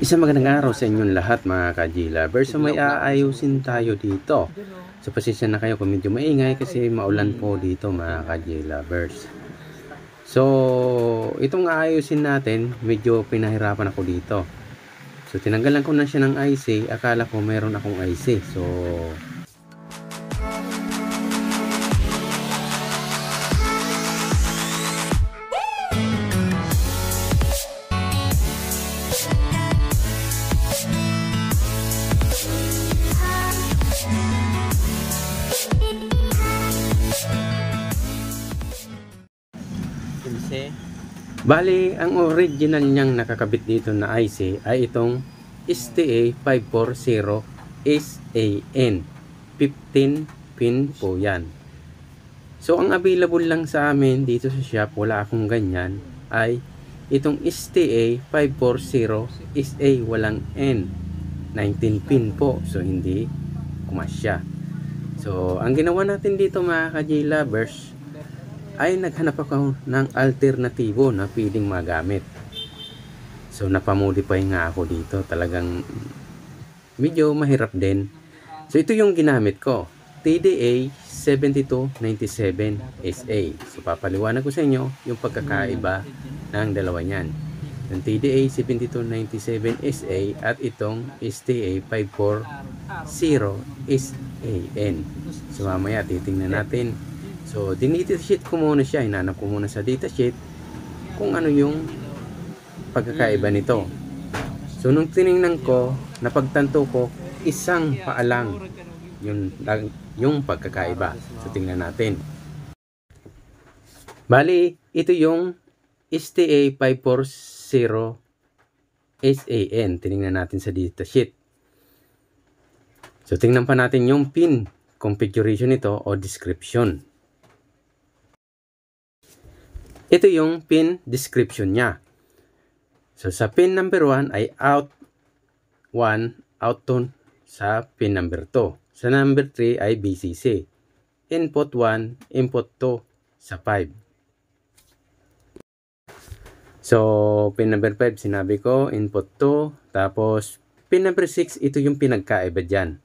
Isang magandang araw sa inyong lahat mga ka-G-Lovers. So may aayusin tayo dito. So pasensya na kayo kung medyo maingay kasi maulan po dito mga ka-G-Lovers. So itong aayusin natin, medyo pinahirapan ako dito. So tinanggalan ko na siya ng IC. Akala ko meron akong IC. So bali, ang original niyang nakakabit dito na IC ay itong STA540SAN. 15 pin po yan. So, ang available lang sa amin dito sa shop, wala akong ganyan, ay itong STA540SA walang N. 19 pin po. So, hindi kumasya. So, ang ginawa natin dito mga ka-J-Lovers, ay naghanap ako ng alternatibo na pwedeng magamit. So napamodify nga ako dito. Talagang medyo mahirap din. So ito yung ginamit ko. TDA 7297SA. So papaliwanag ko sa inyo yung pagkakaiba ng dalawa niyan. Yung TDA 7297SA at itong STA 540SAN. So mamaya titingnan natin. So, dinita-sheet ko muna siya. Hinanap ko muna sa datasheet kung ano yung pagkakaiba nito. So, nung tinignan ko, napagtanto ko, isang paalang yung pagkakaiba. So, tingnan natin. Bali, ito yung STA 540SAN. Tinignan natin sa datasheet. So, tingnan pa natin yung pin configuration nito o description. Ito yung pin description niya. So, sa pin number 1 ay out 1, out 2 sa pin number 2. Sa number 3 ay BCC. Input 1, input 2 sa 5. So, pin number 5, sinabi ko, input 2. Tapos, pin number 6, ito yung pinagkaiba dyan.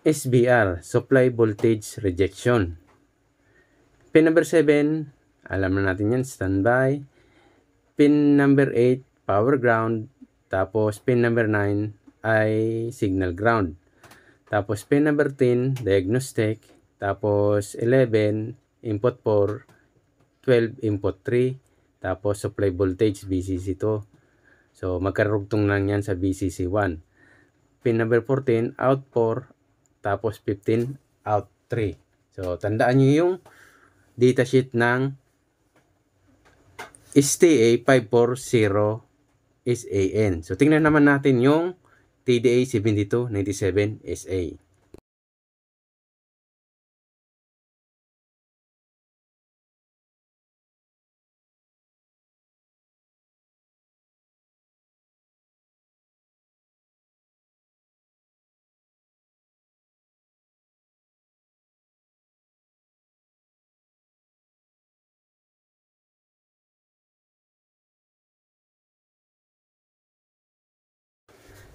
SBR, supply voltage rejection. Pin number 7, alam na natin yan, standby. Pin number 8, power ground. Tapos pin number 9 ay signal ground. Tapos pin number 10, diagnostic. Tapos 11, input 4. 12, input 3. Tapos supply voltage, BCC 2. So magkarugtong lang yan sa BCC 1. Pin number 14, out 4. Tapos 15, out 3. So tandaan nyo yung datasheet ng STA 540SAN. So, tingnan naman natin yung TDA 7297SA.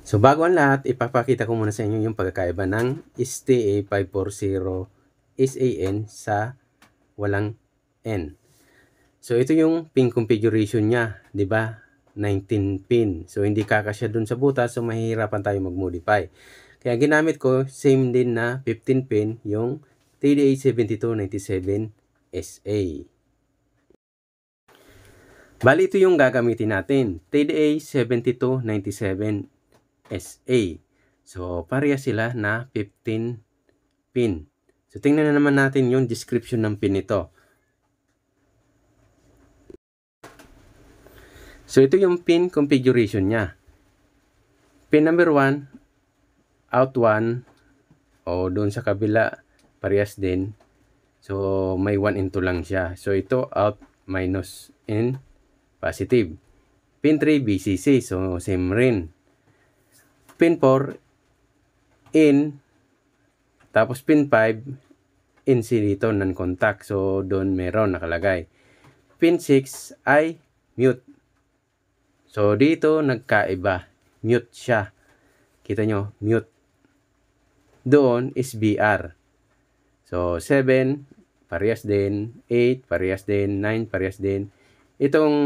So, bago ang lahat, ipapakita ko muna sa inyo yung pagkakaiba ng STA 540SAN sa walang N. So, ito yung pin configuration niya, di ba? 19 pin. So, hindi kakasya dun sa butas, so mahihirapan tayo mag-modify. Kaya ginamit ko, same din na 15 pin, yung TDA 7297SA. Bali, ito yung gagamitin natin. TDA 7297SA. So, pareha sila na 15 pin. So, tingnan na naman natin yung description ng pin nito. So, ito yung pin configuration niya. Pin number 1, out 1, o doon sa kabila, parehas din. So, may 1 into lang siya. So, ito out minus in positive. Pin 3, BCC. So, same rin. Pin 4, in. Tapos pin 5, NC dito, non-contact. So, doon meron nakalagay. Pin 6 ay mute. So, dito nagkaiba mute siya. Kita nyo, mute. Doon is BR. So, 7, parehas din. 8, parehas din. 9, parehas din. Itong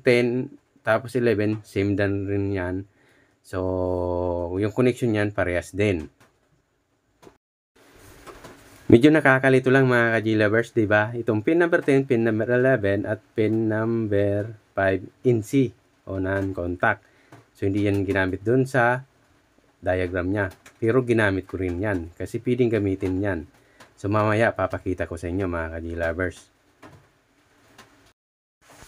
10, tapos 11, same din rin yan. So, yung connection yan, parehas din. Medyo nakakalito lang mga ka-G-lovers, diba? Itong pin number 10, pin number 11, at pin number 5 in C o non-contact. So, hindi yan ginamit dun sa diagram niya. Pero ginamit ko rin yan kasi pwedeng gamitin yan. So, mamaya papakita ko sa inyo mga ka-G-lovers.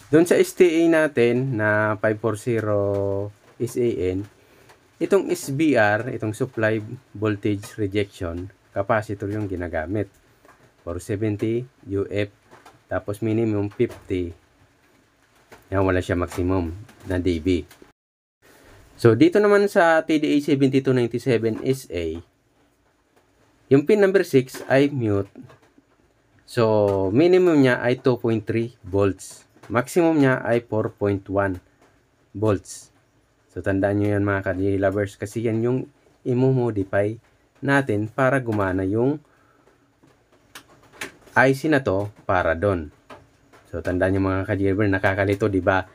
Doon sa STA natin na 540 SAN, itong SBR, itong supply voltage rejection, capacitor yung ginagamit. 470 UF, tapos minimum 50. Yan, wala siya maximum na dB. So, dito naman sa TDA 7297 SA, yung pin number 6 ay mute. So, minimum niya ay 2.3 volts. Maximum niya ay 4.1 volts. So, tandaan nyo yan mga ka-G-lovers kasi yan yung i-modify natin para gumana yung IC na to para doon. So, tandaan nyo mga ka-G-lovers, nakakalito, diba?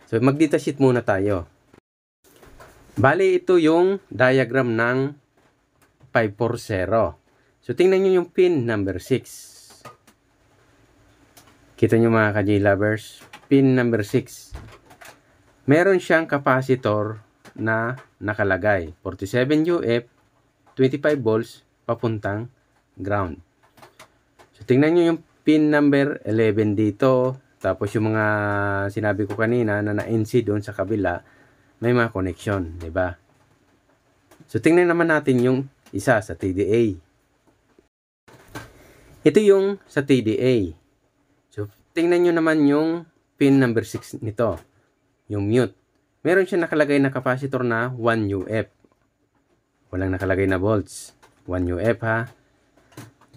So, mag-datasheet muna tayo. Bali, ito yung diagram ng 540. So, tingnan nyo yung pin number 6. Kita nyo mga ka-G-lovers, pin number 6. Meron siyang capacitor na nakalagay. 47 UF, 25 volts, papuntang ground. So, tingnan nyo yung pin number 11 dito. Tapos yung mga sinabi ko kanina na na-NC doon sa kabila, may mga connection, di ba? So, tingnan naman natin yung isa sa TDA. Ito yung sa TDA. So, tingnan nyo naman yung pin number 6 nito, yung mute. Meron siya nakalagay na capacitor na 1 UF. Walang nakalagay na volts. 1 UF ha.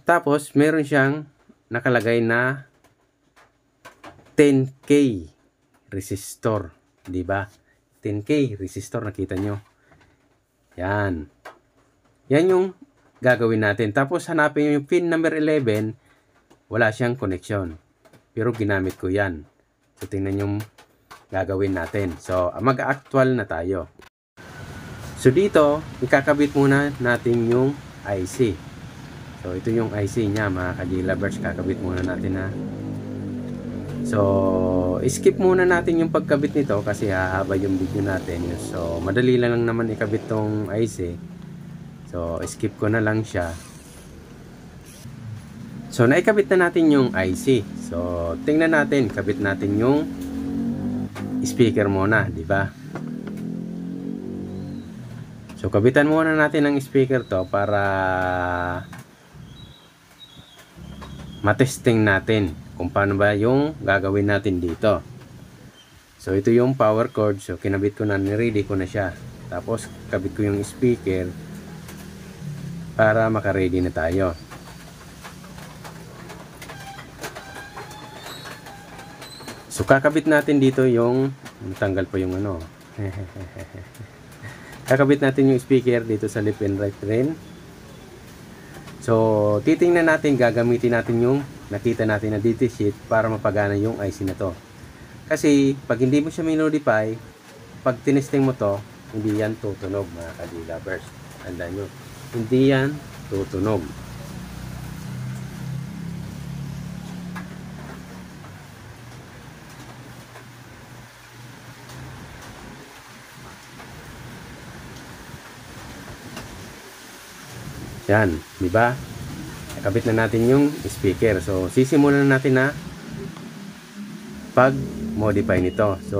Tapos, meron siyang nakalagay na 10K resistor. Diba? 10K resistor, nakita nyo. Yan. Yan yung gagawin natin. Tapos, hanapin nyo yung pin number 11. Wala siyang connection. Pero ginamit ko yan. So, tingnan yung gagawin natin. So, mag-actual na tayo. So, dito, ikakabit muna natin yung IC. So, ito yung IC niya, mga ka-G-lovers. Kakabit muna natin na. So, skip muna natin yung pagkabit nito kasi hahaba yung video natin. So, madali lang naman ikabit tong IC. So, skip ko na lang siya. So, naikabit na natin yung IC. So, tingnan natin, kabit natin yung speaker muna, di ba? So, kabitan muna natin ang speaker to para matesting natin kung paano ba yung gagawin natin dito. So, ito yung power cord. So, kinabit ko na, niready ko na siya. Tapos, kabit ko yung speaker para makaready na tayo. So, kakabit natin dito yung, natanggal pa yung ano. Kakabit natin yung speaker dito sa left and right rin. So, titingnan natin, gagamitin natin yung nakita natin na datasheet para mapagana yung IC na to. Kasi, pag hindi mo siya minodify, pag tinesting mo to, hindi yan tutunog mga ka-G-lovers. Tandaan nyo, hindi yan tutunog. Yan, di ba? Nakabit na natin yung speaker. So, sisimulan na natin na pag-modify nito. So,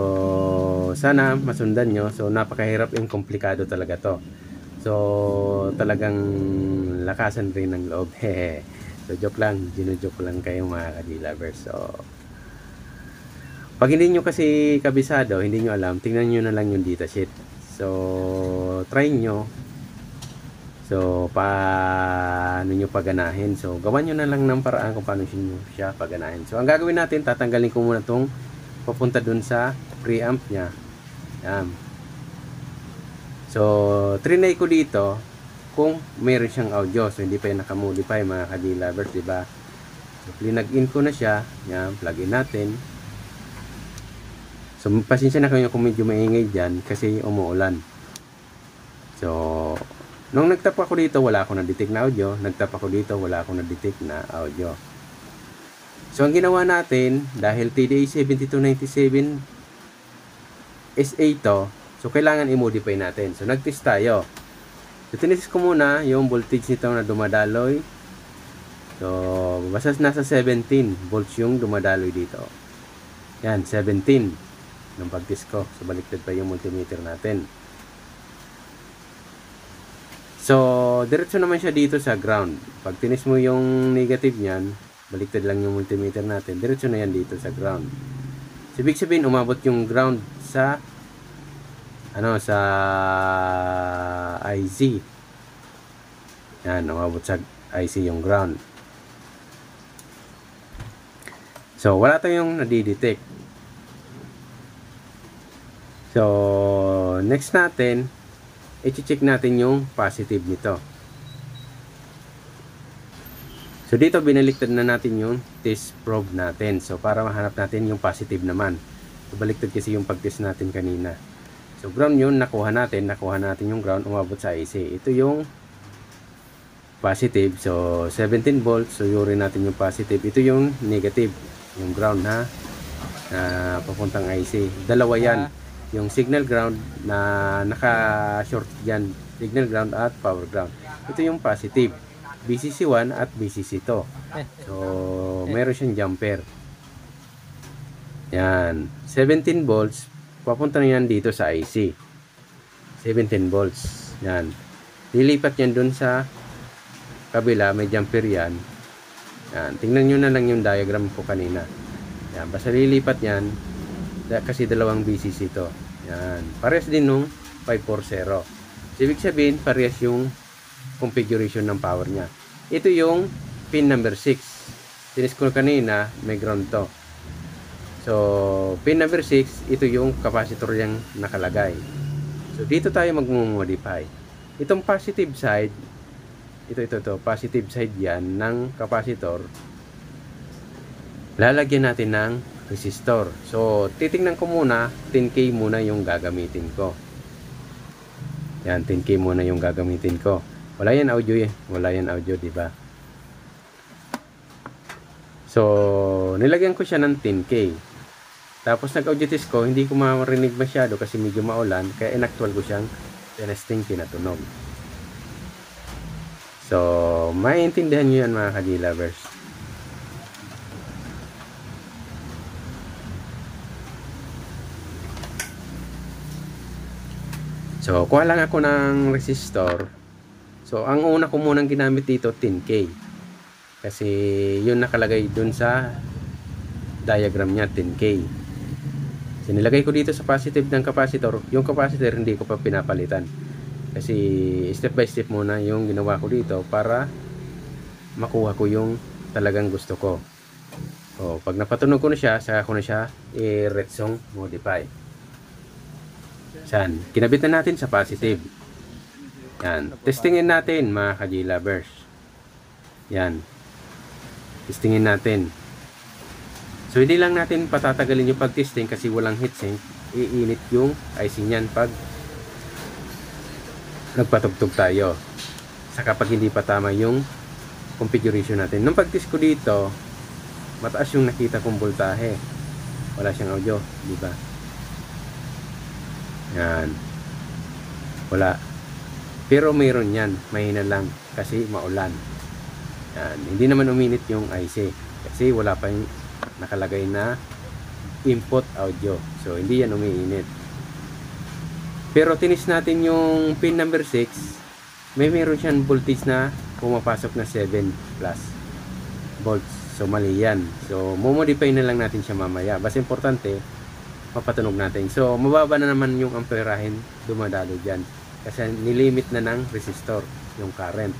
sana masundan nyo. So, napakahirap yung komplikado talaga to. So, talagang lakasan rin ng loob. So, joke lang. Gino-joke lang kayo mga ka-G-lovers. So, pag hindi nyo kasi kabisado, hindi nyo alam, tingnan nyo na lang yung datasheet. So, try nyo. So, paano nyo paganahin? So, gawan nyo na lang ng paraan kung paano nyo siya paganahin. So, ang gagawin natin, tatanggalin ko muna itong papunta dun sa preamp nya. Yan. So, trinay ko dito kung meron siyang audio. So, hindi pa yung nakamodify mga ka-D-lovers, diba? So, plinag-in ko na siya. Yan, plug-in natin. So, pasensya na kayo kung medyo maingay dyan kasi umuulan. So, nung nagtap ako dito, wala akong na-detect na audio. Nagtap ako dito, wala akong na-detect na audio. So, ang ginawa natin, dahil TDA 7297 SA to, so, kailangan i-modify natin. So, nag-test tayo. So, tinis ko muna yung voltage nito na dumadaloy. So, basta nasa 17 volts yung dumadaloy dito. Yan, 17 nung pag-test ko. So, baliktad pa yung multimeter natin. So, diretso naman siya dito sa ground. Pag tinis mo yung negative niyan, baliktad lang yung multimeter natin. Diretso na yan dito sa ground. So, ibig sabihin, umabot yung ground sa sa IC. Yan, umabot sa IC yung ground. So, wala tayong nadidetect. So, next natin, i-check natin yung positive nito. So, dito binaliktad na natin yung test probe natin. So, para mahanap natin yung positive naman. So, baliktad kasi yung pag-test natin kanina. So, ground yun, nakuha natin yung ground, umabot sa IC. Ito yung positive. So, 17 volts. So, yurin natin yung positive. Ito yung negative. Yung ground na papuntang IC. Dalawa yan. Yung signal ground na naka-short dyan. Signal ground at power ground. Ito yung positive. BCC1 at BCC2. So, meron siyang jumper. Yan. 17 volts. Papunta na yan dito sa IC. 17 volts. Yan. Lilipat yan dun sa kabila. May jumper yan. Yan. Tingnan nyo na lang yung diagram ko kanina. Yan. Basta lilipat yan. Kasi dalawang BCC to. Yan. Parehas din nung 540. So, ibig sabihin, parehas yung configuration ng power niya. Ito yung pin number 6. Tinis ko kanina, may ground to. So, pin number 6, ito yung capacitor yung nakalagay. So, dito tayo mag-modify. Itong positive side, ito, positive side yan ng capacitor. Lalagyan natin ng resistor. So, titingnan ko muna, 10K muna yung gagamitin ko. Yan, 10K muna yung gagamitin ko. Wala yan audio eh. Wala yan audio, diba? So, nilagyan ko siya ng 10K. Tapos nag-audio test ko, hindi ko marinig masyado kasi medyo maulan, kaya inactual ko siyang tinesting pinatunog. So, maintindihan nyo yan mga ka-D-lovers. So, kuha lang ako ng resistor. So, ang una ko munang ginamit dito, 10K. Kasi, yun nakalagay dun sa diagram niya, 10K. So, nilagay ko dito sa positive ng capacitor. Yung capacitor, hindi ko pa pinapalitan. Kasi, step by step muna yung ginawa ko dito para makuha ko yung talagang gusto ko. So, pag napatunog ko na siya, saka ko na siya i-retsong modify. Yan. Kinabit na natin sa positive. Yan. Testingin natin mga ka-D-lovers. Yan. Testingin natin. So, hindi lang natin patatagalin yung pag-testing kasi walang heatsink. Iinit yung IC niyan pag nagpatugtog tayo. Saka pag hindi pa tama yung configuration natin. Nung pag-test ko dito, mataas yung nakita kong voltahe. Wala siyang audio. Diba? Yan. Wala. Pero mayroon yan. Mahina lang kasi maulan. Yan. Hindi naman uminit yung IC. Kasi wala pa yung nakalagay na input audio. So, hindi yan umiinit. Pero tinis natin yung pin number 6. Meron siyang voltage na pumapasok na 7 plus volts. So, mali yan. So, modify na lang natin siya mamaya. Basta importante, mapatunog natin. So, mababa na naman yung amperahin dumadalo dyan. Kasi nilimit na ng resistor yung current.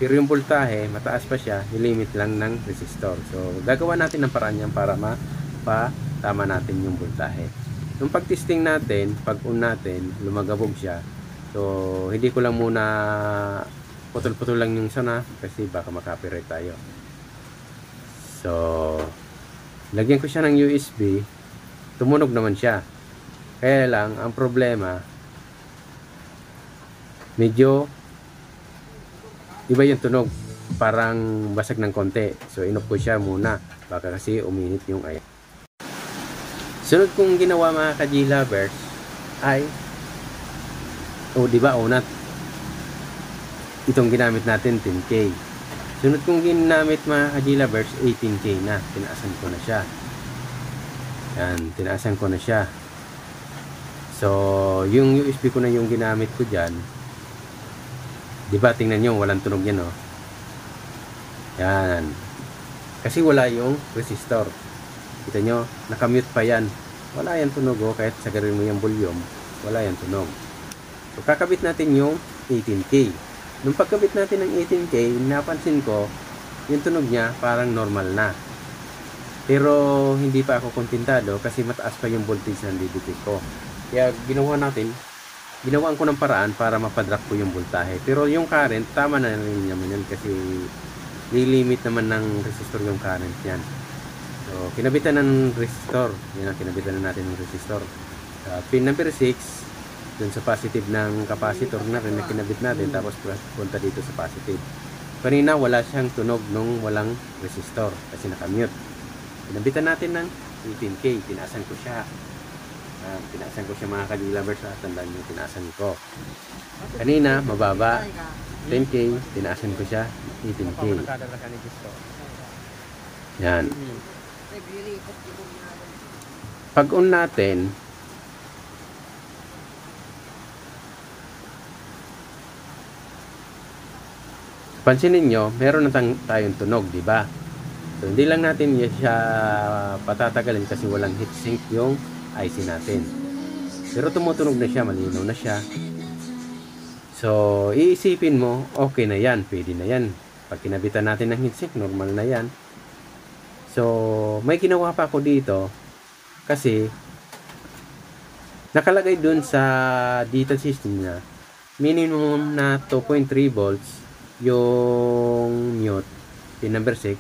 Pero yung voltahe, mataas pa siya, nilimit lang ng resistor. So, gagawa natin ng paraan yan para mapatama natin yung voltahe. Nung pag-testing natin, pag-on natin, lumagabog siya, So, hindi ko lang muna putol-putol lang yung sana kasi baka makapiright tayo. So, lagyan ko siya ng USB. Tumunog naman siya. Kaya lang, ang problema, medyo iba yung tunog. Parang basag ng konti. So, inoff ko siya muna. Baka kasi uminit yung ay. Sunod kong ginawa mga ka-G-lovers ay di ba una itong ginamit natin 10K. Sunod kong ginamit mga ka-G-lovers 18K na. Tinaasan ko na siya. Yan, tinaasan ko na siya. So, yung USB ko na yung ginamit ko dyan. Di ba, tingnan nyo, walang tunog yan, oh. Yan. Kasi wala yung resistor. Kita nyo, nakamute pa yan. Wala yan tunog, oh. Kahit sagarin mo yung volume, wala yan tunog. So, kakabit natin yung 18K. Nung pagkabit natin ng 18K, napansin ko, yung tunog niya parang normal na. Pero, hindi pa ako kontentado kasi mataas pa yung voltage ng DDP ko. Kaya, ginawaan ko ng paraan para mapadrop ko yung voltahe. Pero yung current, tama na rin naman yan kasi lilimit naman ng resistor yung current yan. So, kinabitan ng resistor. Yan ang kinabitan na natin ng resistor. Pin number 6, dun sa positive ng capacitor na rin na kinabit natin. Tapos punta dito sa positive. Kanina, wala siyang tunog nung walang resistor kasi nakamute. Kinabitan natin ng 18K. Tinaasan ko siya. Tinaasan ko siya mga ka-G-lovers. Tandaan nyo, tinaasan ko. Kanina, mababa. 10K. Tinaasan ko siya. 18K. Yan. Pag on natin, pansinin nyo, meron na tayong tunog, di ba? So, hindi lang natin siya patatagalin kasi walang heatsink yung IC natin. Pero tumutunog na siya, malinaw na siya. So, iisipin mo, okay na yan, pwede na yan. Pag kinabitan natin ng heatsink, normal na yan. So, may ginawa pa ako dito kasi nakalagay dun sa data system niya, minimum na 2.3 volts yung mute, pin number 6.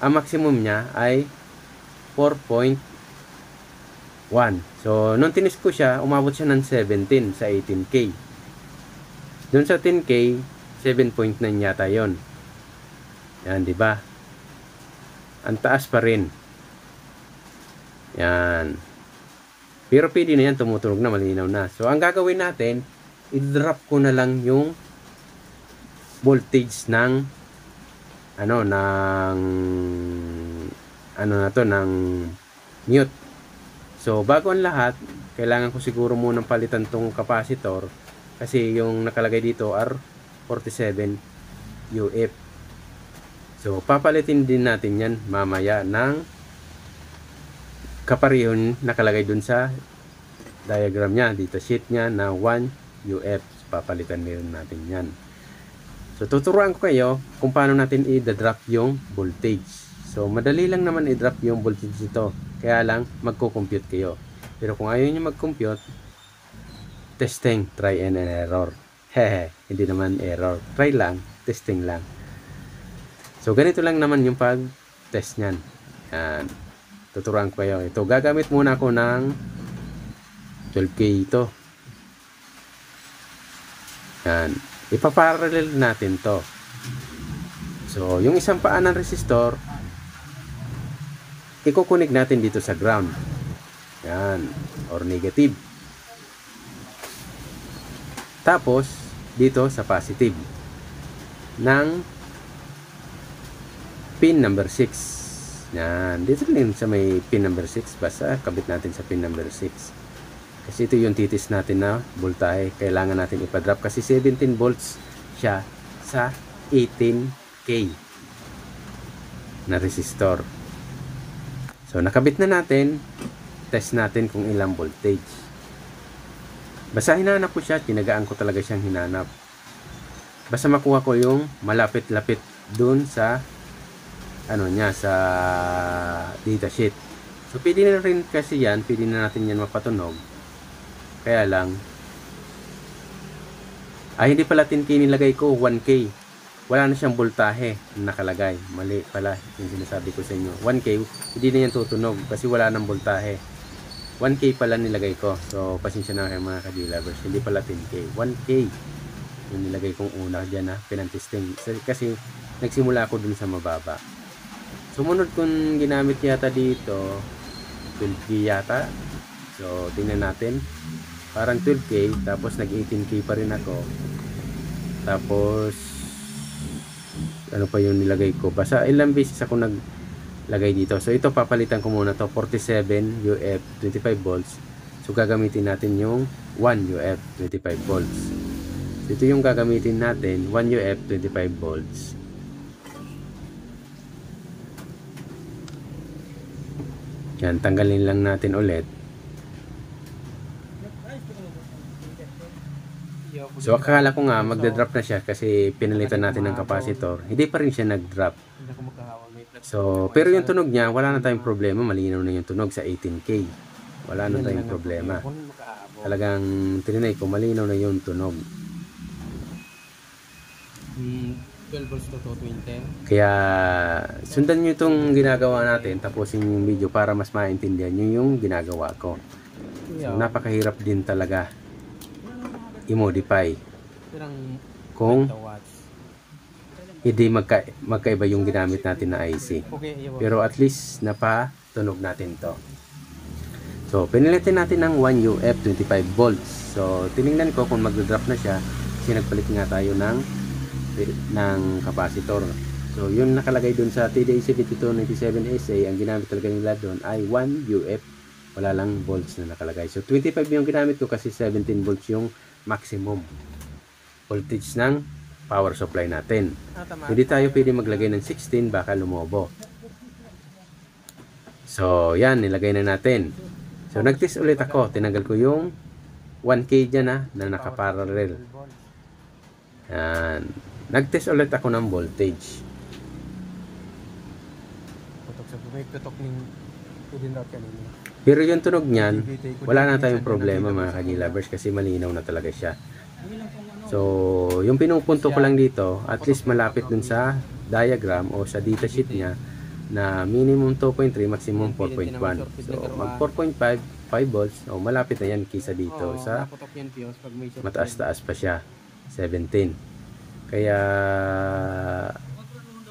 Ang maximum niya ay 4.1. So, nung tinis ko siya, umabot siya ng 17 sa 18K. Doon sa 10K, 7.9 yata yon. Yan, di ba? Ang taas pa rin. Yan. Pero pwede na yan, tumutunog na, malinaw na. So, ang gagawin natin, i-drop ko na lang yung voltage ng ng mute. So, bago ang lahat, kailangan ko siguro munang palitan tong capacitor kasi yung nakalagay dito are 47 UF. So, papalitin din natin yan mamaya ng kaparehon nakalagay dun sa diagram niya, dito sheet niya na 1 UF. Papalitan din natin yan. So, tuturuan ko kayo kung paano natin i-drop yung voltage. So, madali lang naman i-drop yung voltage dito. Kaya lang, magko-compute kayo. Pero kung ayaw nyo mag-compute, testing, try and error. Hehe, hindi naman error. Try lang, testing lang. So, ganito lang naman yung pag-test nyan. Yan. Tuturuan ko kayo. Ito, gagamit muna ako ng 12K ito. Yan. Ipaparallel natin to. So, yung isang paa ng resistor, ikukunik natin dito sa ground. Yan. Or negative. Tapos, dito sa positive. Ng pin number 6. Yan. Dito rin sa may pin number 6. Basta kabit natin sa pin number 6. Kasi ito yung titis natin na voltahe. Kailangan natin ipadrop kasi 17 volts siya sa 18K na resistor. So, nakabit na natin. Test natin kung ilang voltage. Basta hinanap ko siya. Tinagaan ko talaga siyang hinanap. Basta makuha ko yung malapit-lapit dun sa sa data sheet. So, pwede na rin kasi yan. Pwede na natin yan mapatunog. Kaya lang, Ay, hindi pala 10K nilagay ko, 1K. Wala na siyang voltahe na nakalagay. Mali pala yung sinasabi ko sa inyo. 1K, hindi na yan tutunog kasi wala nang voltahe. 1K pala nilagay ko. So, pasensya na kayo mga ka-G-Lovers. Hindi pala 10K. 1K yung nilagay kong una dyan na pinantesting. Kasi nagsimula ako dun sa mababa. Sumunod kong ginamit yata dito, 12K yata. So, tingnan natin. Parang 12K, tapos nag-18K pa rin ako. Tapos, ano pa yung nilagay ko? Basta ilang beses ako naglagay dito. So, ito papalitan ko muna to 47 UF 25 volts. So, gagamitin natin yung 1 UF 25 volts. So, ito yung gagamitin natin, 1 UF 25 volts. Yan, tanggalin lang natin ulit. So, akala ko nga magda-drop na siya kasi pinalitan natin ng capacitor. Hindi pa rin siya nag-drop. So, pero yung tunog niya, wala na tayong problema. Malinaw na yung tunog sa 18K. Wala na tayong problema. Talagang tinanay ko, malinaw na yung tunog. 12 volts to 220. Kaya, sundan nyo itong ginagawa natin. Tapusin yung video para mas maintindihan nyo yung ginagawa ko. So, napakahirap din talaga i-modify kung hindi magkaiba yung ginamit natin na IC. Pero at least napatunog natin to. So, pinilitin natin ng 1 UF 25 volts. So, tinignan ko kung magda-drop na siya kasi nagpalit nga tayo ng capacitor. So, yung nakalagay dun sa TDA7297SA, ang ginamit talaga nila dun ay 1 UF. Wala lang volts na nakalagay. So, 25 yung ginamit ko kasi 17 volts yung maximum voltage ng power supply natin. Hindi tayo pwede maglagay ng 16, baka lumobo. So, yan, nilagay na natin. So, nag-test ulit ako. Tinanggal ko yung 1K dyan na nakaparallel. Yan. Nag-test ulit ako ng voltage. Pero yung tunog niyan, wala na tayong problema mga ka-G-Lovers kasi malinaw na talaga siya. So, yung pinupunto ko lang dito, at least malapit dun sa diagram o sa datasheet niya na minimum 2.3, maximum 4.1. So, mag 4.5, 5 volts, o malapit na yan kisa dito sa mataas-taas pa siya, 17. Kaya,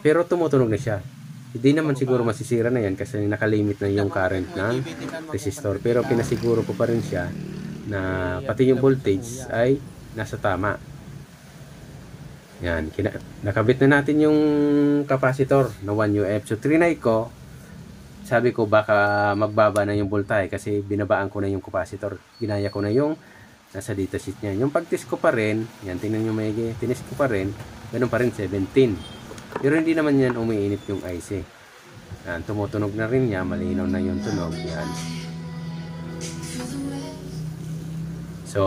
pero tumutunog na siya. Hindi naman siguro masisira na yan kasi nakalimit na yung current ng resistor. Pero pinasiguro ko pa rin siya na pati yung voltage ay nasa tama. Yan. Nakabit na natin yung capacitor na 1 UF. So, trinay ko. Sabi ko baka magbaba na yung voltage kasi binabaan ko na yung capacitor. Ginaya ko na yung nasa datasheet niya. Yung pag-test ko pa rin, yan, tingnan nyo maigi, tinest ko pa rin, ganun pa rin 17. Pero hindi naman yan umiinit yung IC. Yan, tumutunog na rin niya, malinaw na yung tunog. Yan. So,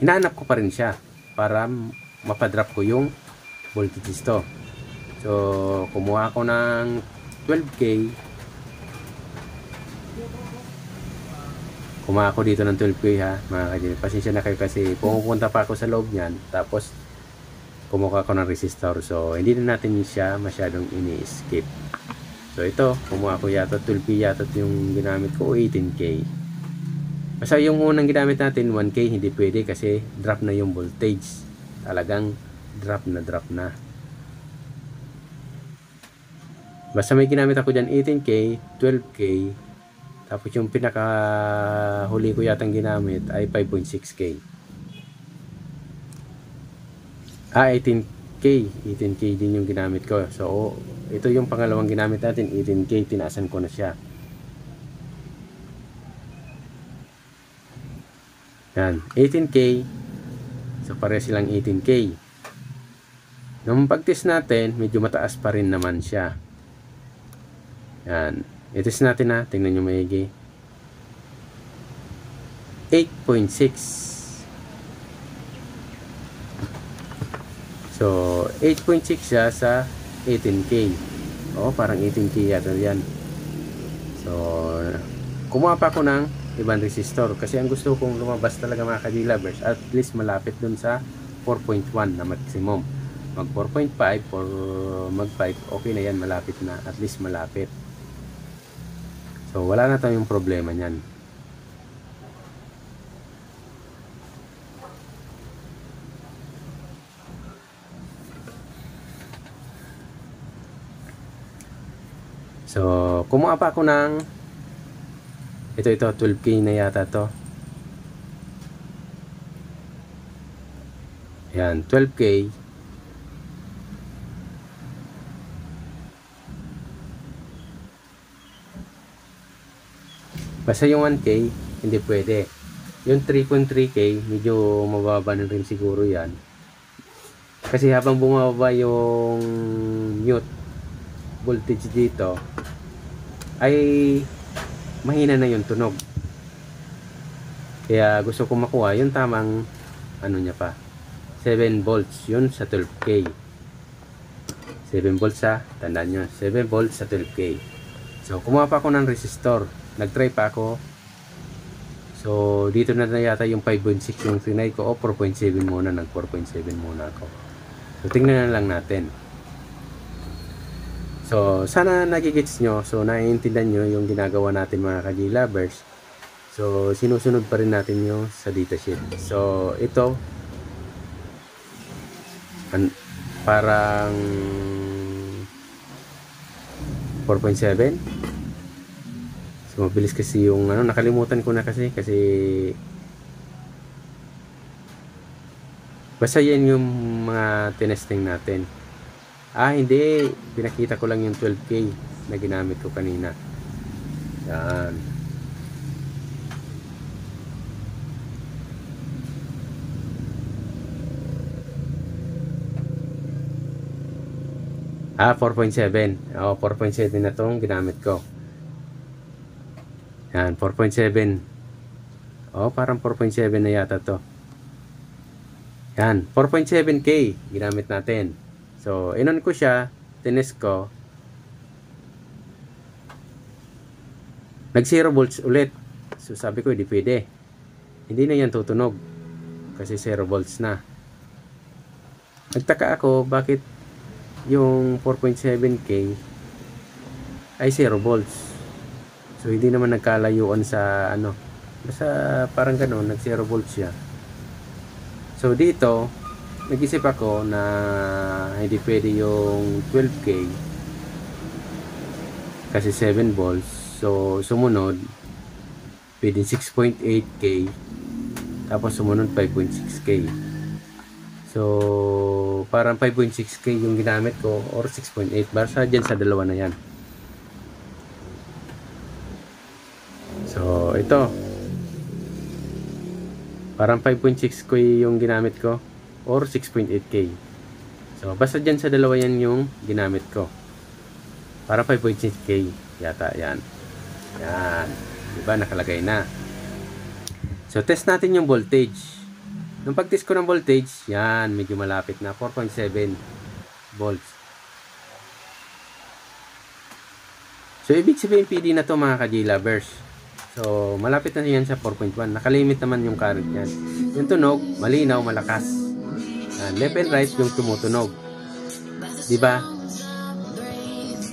hinahanap ko pa rin siya para mapadrop ko yung voltage to. So, kumuha ako ng 12K. Kumuha ako dito ng 12K ha, mga ka-G. Pasensya na kayo kasi pumunta pa ako sa loob niyan. Tapos, kumuha ko ng resistor. So, hindi na natin siya masyadong ini-skip. So, ito, kumuha ko yata 12K yata yung ginamit ko o 18K. Basta yung unang ginamit natin, 1K, hindi pwede kasi drop na yung voltage. Talagang drop na. Basta may ginamit ako dyan 18K, 12K, tapos yung pinaka-huli ko yatang ginamit ay 5.6K. 18K. 18K din yung ginamit ko. So, ito yung pangalawang ginamit natin. 18K. Tinaasan ko na siya. Yan. 18K. So, pare silang 18K. Nung pag-test natin, medyo mataas pa rin naman siya. Yan. I-test natin ha. Tingnan nyo maigi. 8.6. So, 8.6 siya sa 18K. O, parang 18K yata yan. So, kumuha pa ako ng ibang resistor. Kasi ang gusto kong lumabas talaga mga ka-G-Lovers, at least malapit dun sa 4.1 na maximum. Mag 4.5 or mag 5, okay na yan, malapit na, at least malapit. So wala na tayong problema niyan. So kumuha pa ako ng ito 12K na yata to. Yan, 12K. Basta yung 1K, hindi pwede. Yung 3.3K, medyo mababa na rin siguro yan. Kasi habang bumababa yung mute voltage dito, ay mahina na yung tunog. Kaya gusto ko makuha yung tamang ano niya pa. 7 volts yun sa 12K. 7 volts sa, tandaan nyo, 7 volts sa 12K. So, kumuha pa ako ng resistor. Nag-try pa ako. So, dito na yata yung 5.6 yung trinay ko. O, 4.7 muna. Nag 4.7 muna ako. So, tingnan na lang natin. So, sana nagigits nyo. So, naiintindihan nyo yung ginagawa natin mga ka-G-lovers. So, sinusunod pa rin natin yung sa datasheet. So, ito parang 4.7. So, mabilis kasi yung ano, nakalimutan ko na kasi basta yan yung mga tinesting natin. Hindi, pinakita ko lang yung 12K na ginamit ko kanina. Yan. 4.7. 4.7 na tong ginamit ko. Yan, 4.7. Parang 4.7 na yata to. Yan, 4.7K ginamit natin. So, inon ko siya, tinest ko. Nag 0 volts ulit. So, sabi ko, hindi pwede. Hindi na yan tutunog. Kasi 0 volts na. Nagtaka ako, bakit yung 4.7K ay 0 volts. So, hindi naman nagkalayuan sa ano. Basta parang gano'n, nag 0 volts siya. So, dito, nag-isip ako na hindi pwede yung 12K kasi 7 volts. So, sumunod, pwede 6.8K tapos sumunod 5.6K. So, parang 5.6K yung ginamit ko or 6.8. Basta dyan sa dalawa na yan. So, ito. Parang 5.6K yung ginamit ko or 6.8K. So, basta dyan sa dalawa yan yung ginamit ko. Parang 5.6K yata yan. Yan. Diba? Nakalagay na. So, test natin yung voltage. Nung pag-test ko ng voltage, yan, medyo malapit na, 4.7 volts. So, ibig sabihin PD na to mga ka-G-lovers. So, malapit na yan sa 4.1. Nakalimit naman yung current yan. Yung tunog, malinaw, malakas. Yan, left and right yung tumutunog. Diba?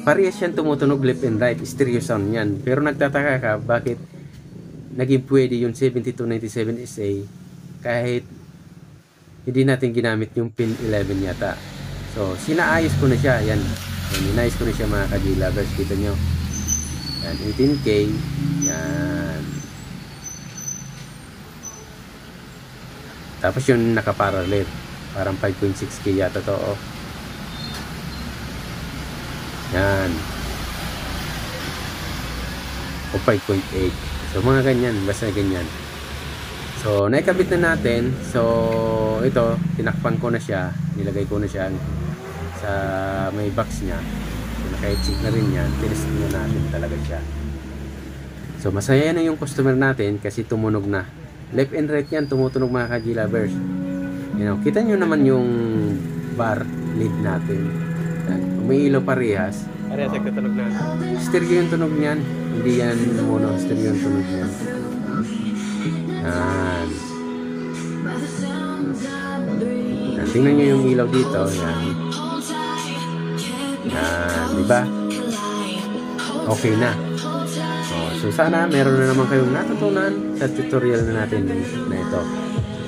Parehas yan tumutunog left and right. Stereo sound yan. Pero nagtataka ka, bakit naging pwede yung 7297 SA kahit hindi natin ginamit yung pin 11 yata. So, sinaayos ko na siya. Yan. Inayos ko na siya mga ka-G-lovers. Kita nyo. Yan. 18K. Yan. Tapos yung nakaparallel. Parang 5.6K yata to. Yan. O 5.8. So, mga ganyan. Basta ganyan. So, naikabit na natin. So, ito, tinakpan ko na siya. Nilagay ko na siya sa may box niya. So, naka-check na rin yan. Tinest na natin talaga siya. So, masaya na yung customer natin kasi tumunog na. Left and right yan, tumutunog mga ka-G-lovers. You know, kita nyo naman yung bar lead natin. Umiilaw parehas. Parehas ang tunog na. Stereo yung tunog niyan. Hindi yan mono. Stereo yung tunog niyan. Yan. tingnan nyo yung ilaw dito. Yan. Yan, di ba? Okay na. So sana meron na naman kayong natutunan sa tutorial na natin na ito.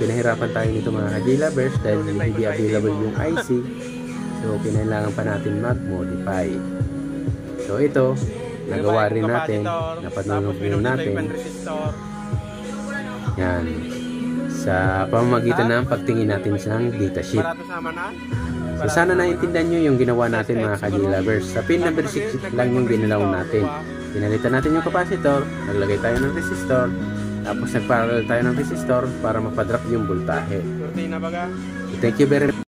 Pinahirapan tayo nito mga ka-J-Lovers dahil hindi available yung IC. So kinailangan pa natin mag-modify. So ito, nagawa rin natin, napatunog rin natin. Yan. Sa pamamagitan ng pagtingin natin sa datasheet. So sana naintindihan nyo yung ginawa natin mga ka-J-Lovers. Sa pin number 6 lang yung ginalaw natin. Pinalitan natin yung capacitor, naglagay tayo ng resistor, tapos nagparallel tayo ng resistor para mapadrop yung voltahe. So, thank you very much.